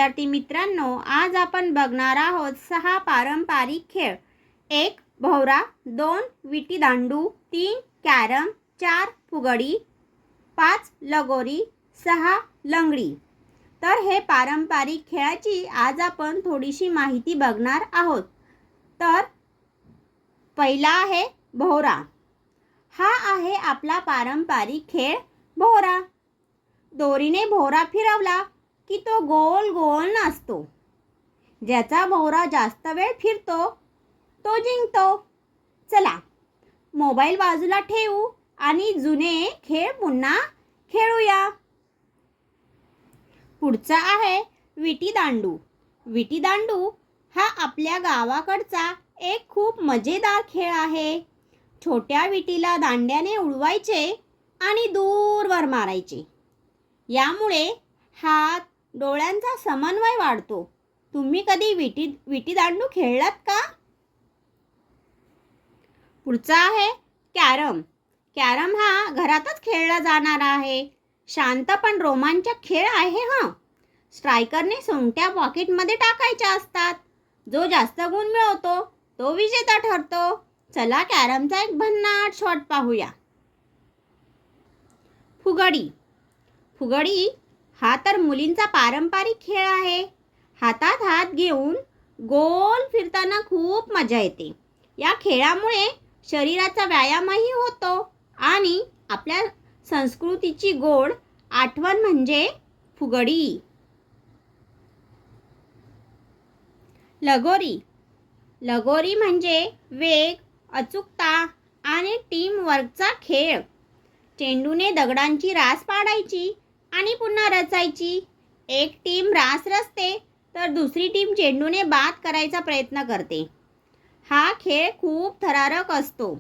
विद्यार्थी मित्रांनो, आज आपण बघणार आहोत 6 पारंपरिक खेळ. 1 भोवरा, 2 विटी दांडू, 3 कॅरम, 4 फुगडी, 5 लगोरी, 6 लंगडी. तर हे पारंपरिक खेळाची आज आपण थोडीशी माहिती बघणार आहोत. तर पहिला आहे भोवरा. हा आहे आपला पारंपरिक खेळ भोवरा. दोरीने भोवरा फिरवला की तो गोल गोल नाचतो. ज्याचा भोवरा जास्त वेळ फिरतो तो जिंकतो. चला मोबाईल बाजूला ठेवू आणि जुने खेळ पुन्हा खेळूया. पुढचा आहे विटी दांडू. विटी दांडू हा आपल्या गावाकडचा एक खूप मजेदार खेळ आहे. छोट्या विटीला दांड्याने उडवायचे आणि दूरवर मारायचे. यामुळे हात डोळ्यांचा समन्वय वाढतो. तुम्ही कधी विटी दांडू खेळलात का? पुढचा आहे कॅरम. कॅरम हा घरातच खेळला जाणारा आहे. शांत पण रोमांचक खेळ आहे हा. स्ट्रायकरने सोंगट्या पॉकेटमध्ये टाकायच्या असतात. जो जास्त गुण मिळवतो तो विजेता ठरतो. चला कॅरमचा एक भन्नाट शॉट पाहूया. फुगडी. फुगडी हा तर मुलींचा पारंपरिक खेळ आहे. हातात हात घेऊन गोल फिरताना खूप मजा येते. या खेळामुळे शरीराचा व्यायामही होतो आणि आपल्या संस्कृतीची गोड आठवण म्हणजे फुगडी. लगोरी. लगोरी म्हणजे वेग, अचूकता आणि टीमवर्कचा खेळ. चेंडूने दगडांची रास पाडायची आणि पुन्हा रचायची. एक टीम रास रचते तर दुसरी टीम चेंडूने बाद करायचा प्रयत्न करते. हा खेळ खूप थरारक असतो.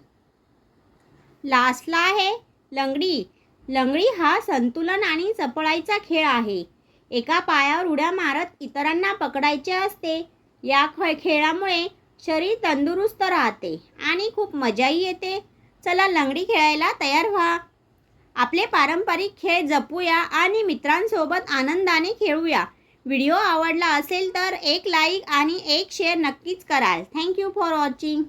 लास्टला आहे लंगडी. लंगडी हा संतुलन आणि चपळाईचा खेळ आहे. एका पायावर उड्या मारत इतरांना पकडायचे असते. या खेळामुळे शरीर तंदुरुस्त राहते आणि खूप मजाही येते. चला लंगडी खेळायला तयार व्हा. आपले पारंपरिक खेळ जपूया आणि मित्रांसोबत आनंदाने खेळूया. व्हिडिओ आवडला असेल तर एक लाईक आणि एक शेअर नक्कीच कराल. Thank you for watching.